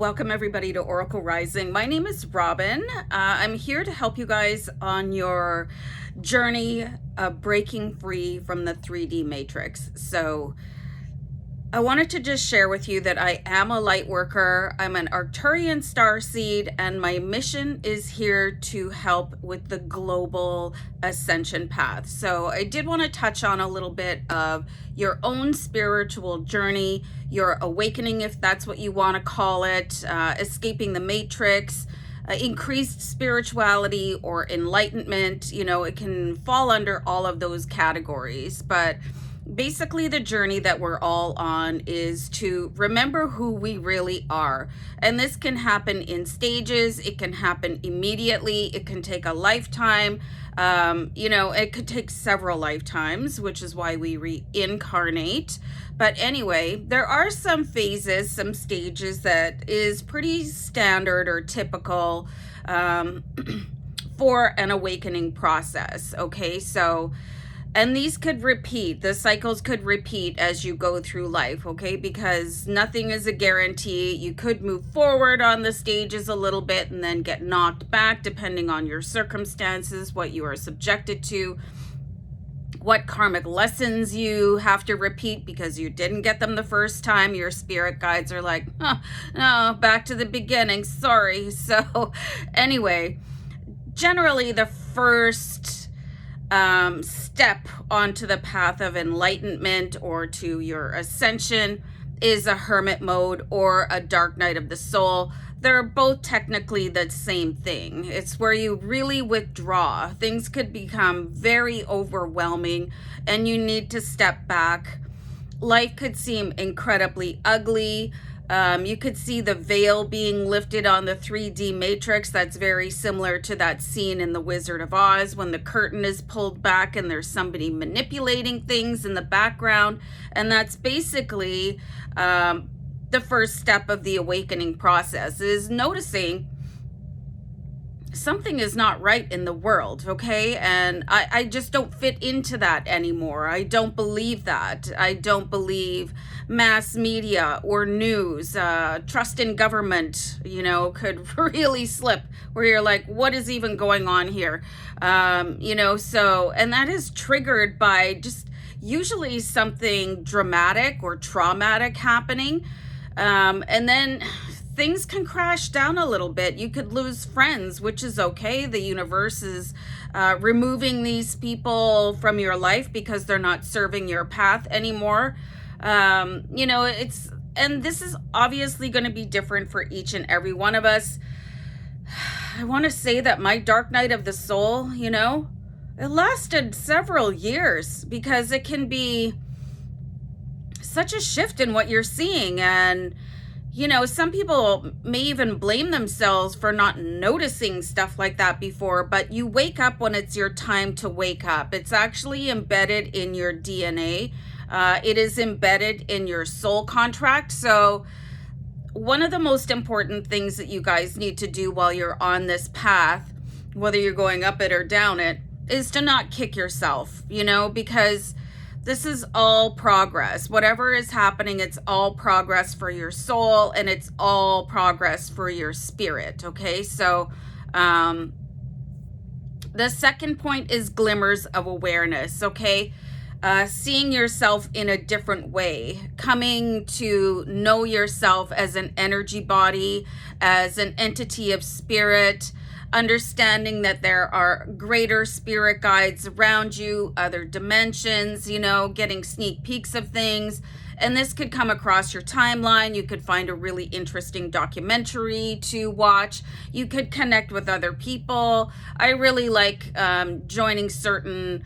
Welcome everybody to Oracle Rising. My name is Robin. I'm here to help you guys on your journey of breaking free from the 3D matrix. So I wanted to just share with you that I am a Lightworker. I'm an Arcturian starseed, and my mission is here to help with the global ascension path. So I did want to touch on a little bit of your own spiritual journey, your awakening, if that's what you want to call it, escaping the matrix, increased spirituality or enlightenment. You know, it can fall under all of those categories, but basically the journey that we're all on is to remember who we really are. And this can happen in stages. It can happen immediately. It can take a lifetime. It could take several lifetimes, which is why we reincarnate. But anyway, there are some phases, some stages that is pretty standard or typical for an awakening process. Okay, so and these could repeat, the cycles could repeat as you go through life, okay? Because nothing is a guarantee. You could move forward on the stages a little bit and then get knocked back depending on your circumstances, what you are subjected to, what karmic lessons you have to repeat because you didn't get them the first time. Your spirit guides are like, no, back to the beginning, sorry. So anyway, generally the first step onto the path of enlightenment or to your ascension is a hermit mode or a dark night of the soul. They're both technically the same thing. It's where you really withdraw. Things could become very overwhelming and you need to step back. Life could seem incredibly ugly. You could see the veil being lifted on the 3D matrix. That's very similar to that scene in The Wizard of Oz when the curtain is pulled back and there's somebody manipulating things in the background. And that's basically the first step of the awakening process, is noticing something is not right in the world, okay? And I just don't fit into that anymore. I don't believe that. I don't believe mass media or news. Trust in government, could really slip where you're like, what is even going on here? And that is triggered by just usually something dramatic or traumatic happening. And then things can crash down a little bit. You could lose friends, which is okay. The universe is removing these people from your life because they're not serving your path anymore. And this is obviously going to be different for each and every one of us. I want to say that my dark night of the soul, it lasted several years because it can be such a shift in what you're seeing. And some people may even blame themselves for not noticing stuff like that before, but you wake up when it's your time to wake up. It's actually embedded in your DNA. It is embedded in your soul contract. So one of the most important things that you guys need to do while you're on this path, whether you're going up it or down it, is to not kick yourself, because this is all progress. Whatever is happening, it's all progress for your soul and it's all progress for your spirit. Okay, so the second point is glimmers of awareness. Okay, seeing yourself in a different way, coming to know yourself as an energy body, as an entity of spirit, understanding that there are greater spirit guides around you, other dimensions, getting sneak peeks of things. And this could come across your timeline. You could find a really interesting documentary to watch. You could connect with other people. I really like joining certain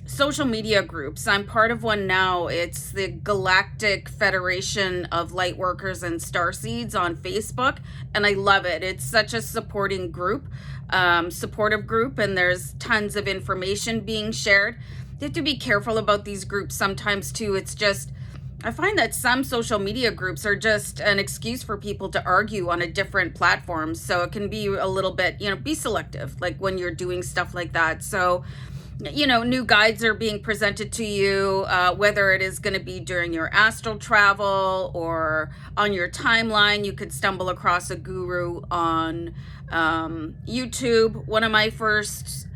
social media groups. I'm part of one now. It's the Galactic Federation of Lightworkers and Starseeds on Facebook, and I love it. It's such a supportive group, and there's tons of information being shared. You have to be careful about these groups sometimes too. It's just, I find that some social media groups are just an excuse for people to argue on a different platform. So it can be a little bit, be selective, like when you're doing stuff like that. So new guides are being presented to you, whether it is going to be during your astral travel or on your timeline. You could stumble across a guru on YouTube. One of my first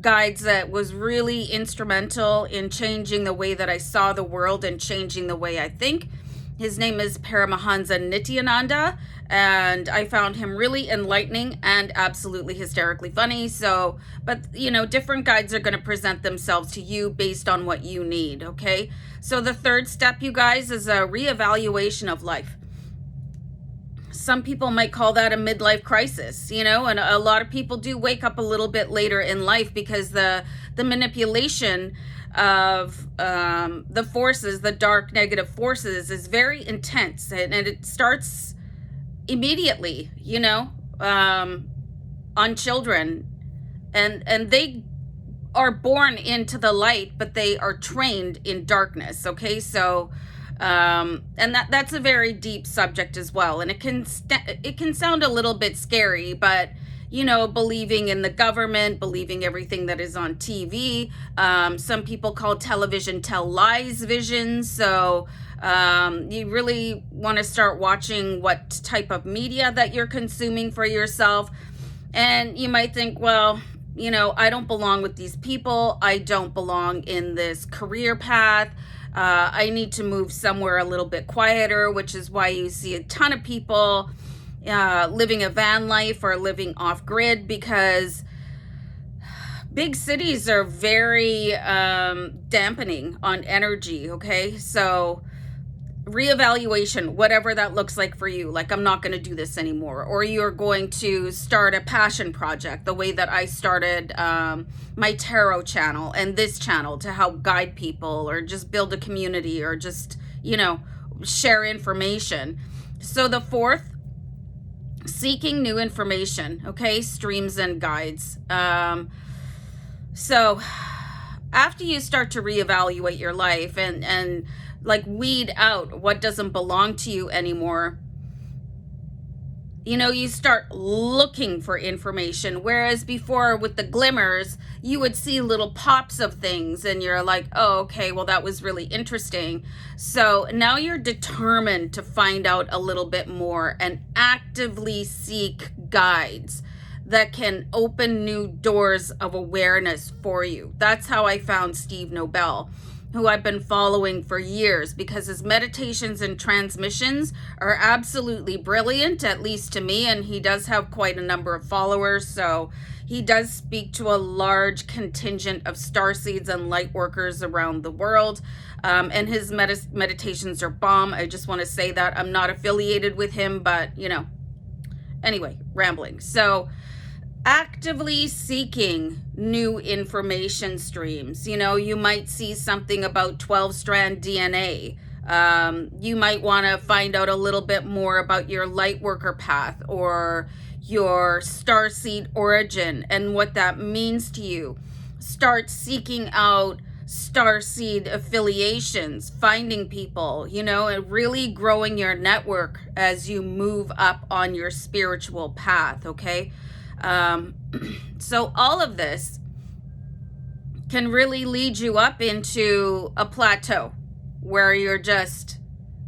guides that was really instrumental in changing the way that I saw the world and changing the way I think. His name is Paramahansa Nityananda, and I found him really enlightening and absolutely hysterically funny. So, but different guides are going to present themselves to you based on what you need, okay? So the third step, you guys, is a reevaluation of life. Some people might call that a midlife crisis, and a lot of people do wake up a little bit later in life because the manipulation of the forces, the dark negative forces, is very intense, and it starts immediately, on children, and they are born into the light, but they are trained in darkness. Okay, so and that's a very deep subject as well, and it can sound a little bit scary, but believing in the government, believing everything that is on TV. Some people call television tell lies visions. So you really want to start watching what type of media that you're consuming for yourself. And you might think, well, I don't belong with these people. I don't belong in this career path. I need to move somewhere a little bit quieter, which is why you see a ton of people living a van life or living off grid, because big cities are very dampening on energy. Okay, so reevaluation, whatever that looks like for you. Like, I'm not going to do this anymore, or you're going to start a passion project, the way that I started my tarot channel and this channel to help guide people, or just build a community, or just share information. So the fourth, seeking new information, okay, streams and guides. So after you start to reevaluate your life and like weed out what doesn't belong to you anymore, you start looking for information. Whereas before with the glimmers, you would see little pops of things and you're like, oh, okay, well, that was really interesting. So now you're determined to find out a little bit more and actively seek guides that can open new doors of awareness for you. That's how I found Steve Nobel, who I've been following for years, because his meditations and transmissions are absolutely brilliant, at least to me, and he does have quite a number of followers, so he does speak to a large contingent of starseeds and light workers around the world, and his meditations are bomb. I just want to say that. I'm not affiliated with him, but, anyway, rambling. So actively seeking new information streams. You might see something about 12-strand DNA. You might want to find out a little bit more about your Lightworker path or your starseed origin and what that means to you. Start seeking out starseed affiliations, finding people, and really growing your network as you move up on your spiritual path, okay? So all of this can really lead you up into a plateau where you're just,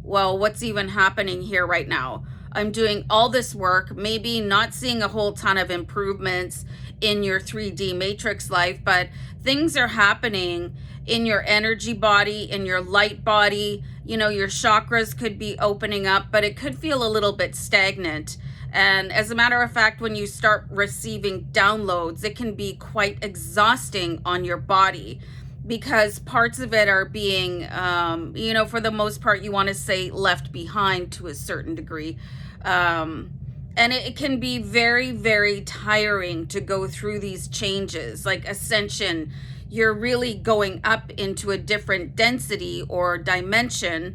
well, what's even happening here right now? I'm doing all this work, maybe not seeing a whole ton of improvements in your 3D matrix life, but things are happening in your energy body, in your light body. Your chakras could be opening up, but it could feel a little bit stagnant. And as a matter of fact, when you start receiving downloads, it can be quite exhausting on your body, because parts of it are being, for the most part, you want to say left behind to a certain degree. And it can be very, very tiring to go through these changes, like ascension. You're really going up into a different density or dimension,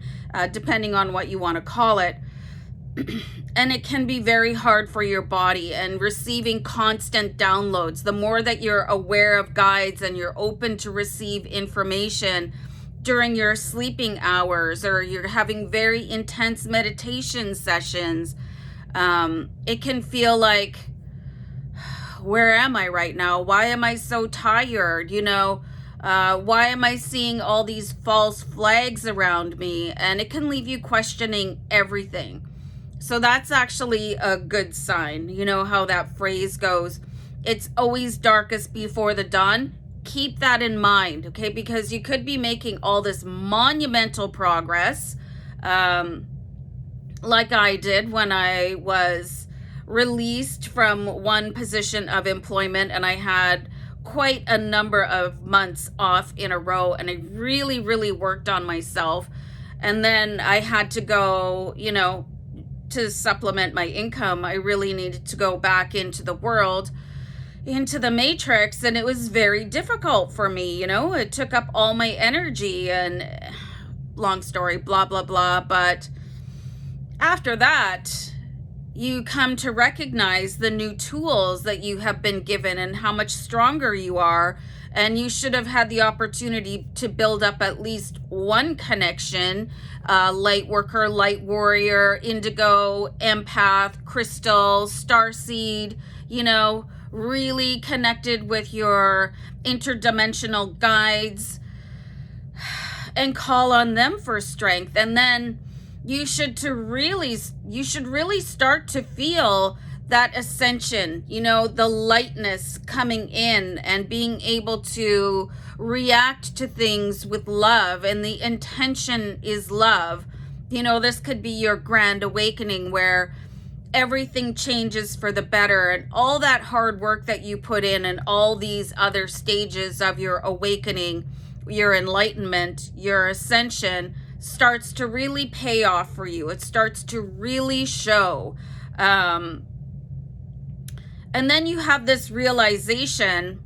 depending on what you want to call it. And it can be very hard for your body, and receiving constant downloads. The more that you're aware of guides and you're open to receive information during your sleeping hours, or you're having very intense meditation sessions, it can feel like, where am I right now? Why am I so tired? Why am I seeing all these false flags around me? And it can leave you questioning everything. So that's actually a good sign. You know how that phrase goes, it's always darkest before the dawn. Keep that in mind, okay? Because you could be making all this monumental progress, like I did when I was released from one position of employment, and I had quite a number of months off in a row, and I really, really worked on myself. And then I had to go, to supplement my income. I really needed to go back into the world, into the matrix, and it was very difficult for me. It took up all my energy, and long story, blah, blah, blah. But after that, you come to recognize the new tools that you have been given and how much stronger you are. And you should have had the opportunity to build up at least one connection, Lightworker, Light Warrior, Indigo, Empath, Crystal, Starseed, really connected with your interdimensional guides, and call on them for strength. And then you should really start to feel that ascension, the lightness coming in and being able to react to things with love. And the intention is love. This could be your grand awakening where everything changes for the better, and all that hard work that you put in and all these other stages of your awakening, your enlightenment, your ascension starts to really pay off for you. It starts to really show. And then you have this realization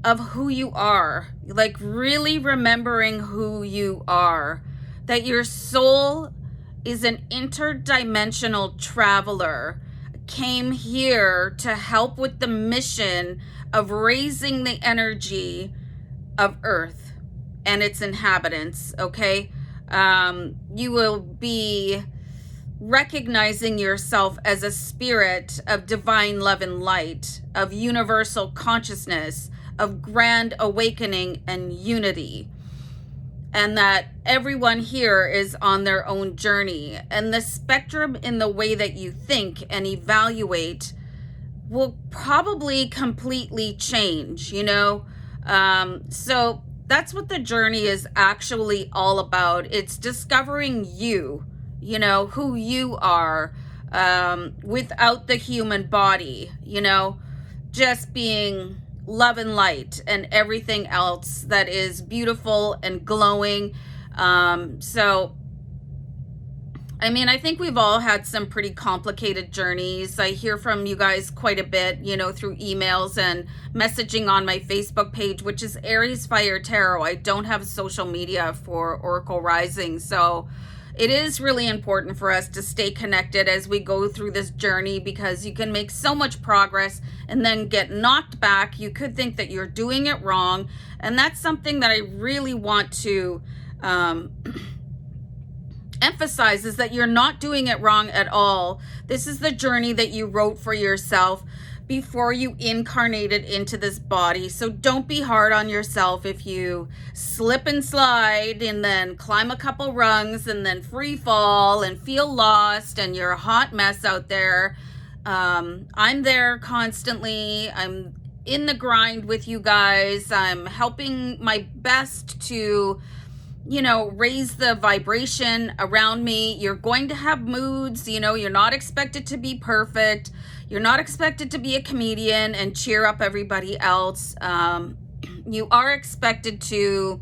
of who you are, like really remembering who you are, that your soul is an interdimensional traveler, came here to help with the mission of raising the energy of Earth and its inhabitants, okay? You will be recognizing yourself as a spirit of divine love and light, of universal consciousness, of grand awakening and unity, and that everyone here is on their own journey. And the spectrum in the way that you think and evaluate will probably completely change, so that's what the journey is actually all about. It's discovering you, who you are, without the human body, just being love and light and everything else that is beautiful and glowing. I think we've all had some pretty complicated journeys. I hear from you guys quite a bit, through emails and messaging on my Facebook page, which is Aries Fire Tarot. I don't have social media for Oracle Rising. So it is really important for us to stay connected as we go through this journey, because you can make so much progress and then get knocked back. You could think that you're doing it wrong. And that's something that I really want to emphasize, is that you're not doing it wrong at all. This is the journey that you wrote for yourself before you incarnated into this body. So don't be hard on yourself if you slip and slide and then climb a couple rungs and then free fall and feel lost and you're a hot mess out there. I'm there constantly. I'm in the grind with you guys. I'm helping my best to raise the vibration around me. You're going to have moods, you're not expected to be perfect. You're not expected to be a comedian and cheer up everybody else. You are expected to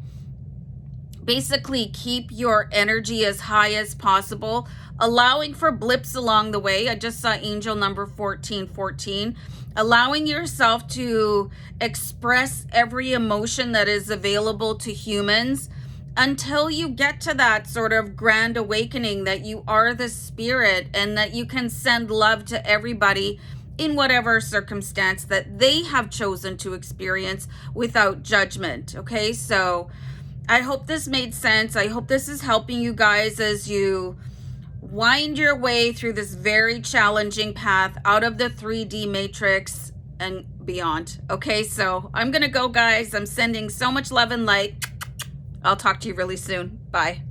basically keep your energy as high as possible, allowing for blips along the way. I just saw angel number 1414. Allowing yourself to express every emotion that is available to humans, until you get to that sort of grand awakening that you are the spirit and that you can send love to everybody in whatever circumstance that they have chosen to experience without judgment. Okay, so I hope this made sense. I hope this is helping you guys as you wind your way through this very challenging path out of the 3D matrix and beyond. Okay, so I'm gonna go, guys. I'm sending so much love and light. I'll talk to you really soon. Bye.